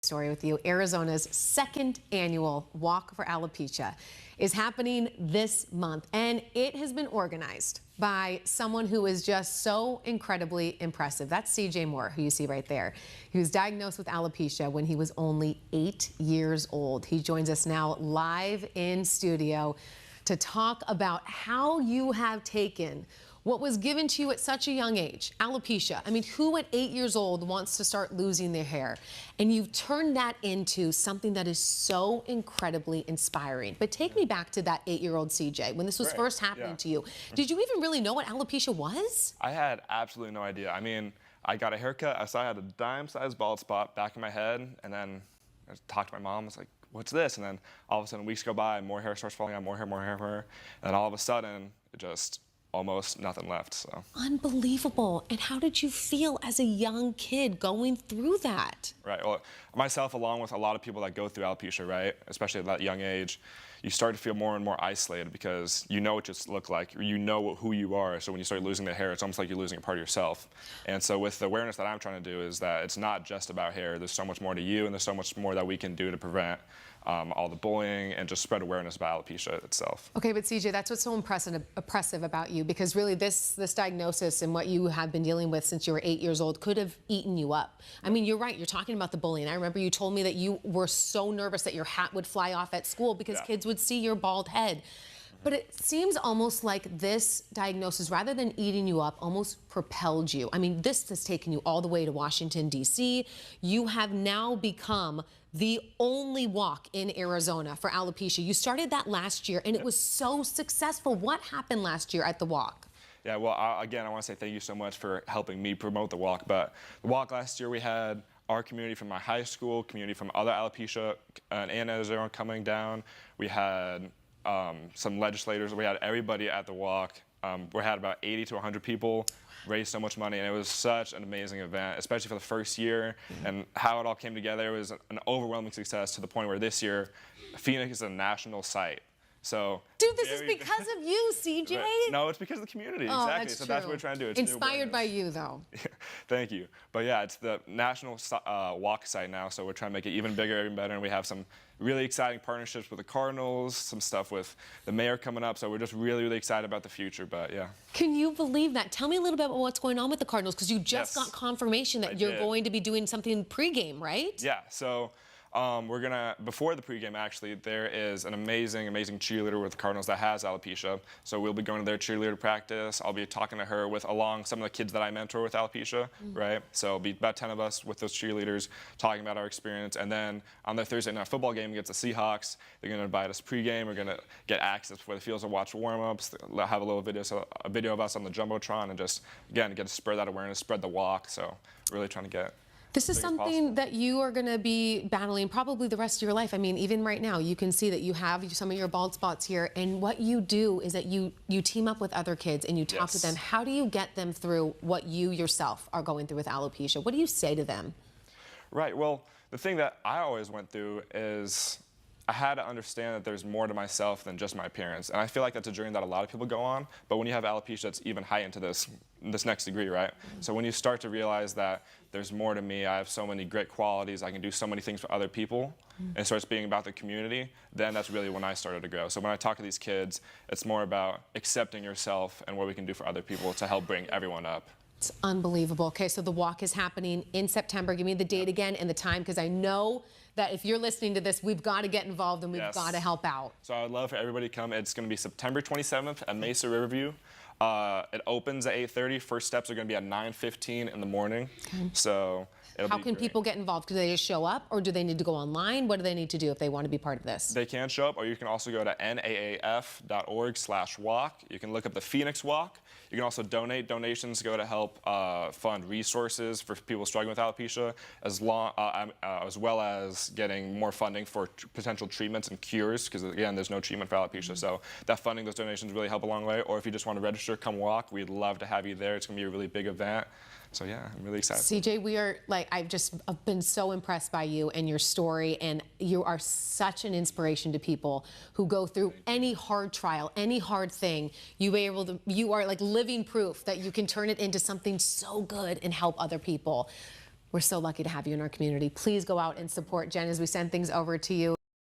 Story with you. Arizona's second annual Walk for Alopecia is happening this month, and it has been organized by someone who is just so incredibly impressive. That's CJ Moore, who you see right there. He was diagnosed with alopecia when he was only 8 years old. He joins us now live in studio to talk about how you have taken what was given to you at such a young age, alopecia. I mean, who at 8 years old wants to start losing their hair? And you've turned that into something that is so incredibly inspiring. But take me back to that 8-year-old CJ, when this was first happening to you. Did you even really know what alopecia was? I had absolutely no idea. I mean, I got a haircut. I saw I had a dime-sized bald spot back in my head, and then I talked to my mom. I was like, what's this? And then all of a sudden, weeks go by, more hair starts falling out, more hair, more hair, more hair. And then all of a sudden, it just almost nothing left. So unbelievable. And how did you feel as a young kid going through that? Right. Well, myself, along with a lot of people that go through alopecia, right, especially at that young age, you start to feel more and more isolated because you know what you look like, or you know who you are. So when you start losing the hair, it's almost like you're losing a part of yourself. And so with the awareness that I'm trying to do is that it's not just about hair. There's so much more to you, and there's so much more that we can do to prevent all the bullying and just spread awareness about alopecia itself. Okay, but CJ, that's what's so oppressive about you, because really this diagnosis and what you have been dealing with since you were 8 years old could have eaten you up. I mean, you're right, you're talking about the bullying. I remember you told me that you were so nervous that your hat would fly off at school because kids would see your bald head. But it seems almost like this diagnosis, rather than eating you up, almost propelled you. I mean, this has taken you all the way to Washington, D.C. You have now become the only walk in Arizona for alopecia. You started that last year, and it was so successful. What happened last year at the walk? Yeah, well, again, I want to say thank you so much for helping me promote the walk. But the walk last year, we had our community from my high school, community from other alopecia and Arizona coming down. We had some legislators. We had everybody at the walk. We had about 80 to 100 people, raised so much money, and it was such an amazing event, especially for the first year. And how it all came together, it was an overwhelming success to the point where this year, Phoenix is a national site. So, dude, this is because of you, CJ. Right. No, it's because of the community. Oh, exactly. That's so true. That's what we're trying to do. It's inspired by you, though. Thank you. But yeah, it's the national walk site now, so we're trying to make it even bigger, even better. And we have some really exciting partnerships with the Cardinals, some stuff with the mayor coming up. So we're just really, really excited about the future. But yeah. Can you believe that? Tell me a little bit about what's going on with the Cardinals, because you just got confirmation that you're going to be doing something pregame, right? Yeah. So we're gonna, before the pregame actually, there is an amazing, amazing cheerleader with the Cardinals that has alopecia. So we'll be going to their cheerleader practice. I'll be talking to her along some of the kids that I mentor with alopecia, right? So it'll be about 10 of us with those cheerleaders talking about our experience. And then on their Thursday night football game against the Seahawks, they're gonna invite us pregame. We're gonna get access before the fields to watch warm-ups, have a little video of us on the Jumbotron, and just, again, get to spread that awareness, spread the walk. So really trying to get this is something that you are going to be battling probably the rest of your life. I mean, even right now, you can see that you have some of your bald spots here. And what you do is that you team up with other kids and you talk to them. How do you get them through what you yourself are going through with alopecia? What do you say to them? Right. Well, the thing that I always went through is I had to understand that there's more to myself than just my appearance. And I feel like that's a journey that a lot of people go on. But when you have alopecia, it's even heightened to this next degree, right? So when you start to realize that there's more to me, I have so many great qualities, I can do so many things for other people, and it starts being about the community, then that's really when I started to grow. So when I talk to these kids, it's more about accepting yourself and what we can do for other people to help bring everyone up. It's unbelievable. Okay, so the walk is happening in September. Give me the date again and the time, because I know that if you're listening to this, we've got to get involved and we've got to help out. So I would love for everybody to come. It's going to be September 27th at Mesa Riverview. It opens at 8:30. First steps are going to be at 9:15 in the morning. So how can people get involved? Do they just show up, or do they need to go online? What do they need to do if they want to be part of this? They can show up, or you can also go to naaf.org/walk. You can look up the Phoenix Walk. You can also donate. Donations go to help fund resources for people struggling with alopecia, as well as getting more funding for potential treatments and cures, because again, there's no treatment for alopecia. So that funding, those donations really help a long way. Or if you just want to register, come walk. We'd love to have you there. It's going to be a really big event. So yeah, I'm really excited. CJ, we are I've been so impressed by you and your story, and you are such an inspiration to people who go through any hard trial, any hard thing. You are like living proof that you can turn it into something so good and help other people. We're so lucky to have you in our community. Please go out and support Jen as we send things over to you.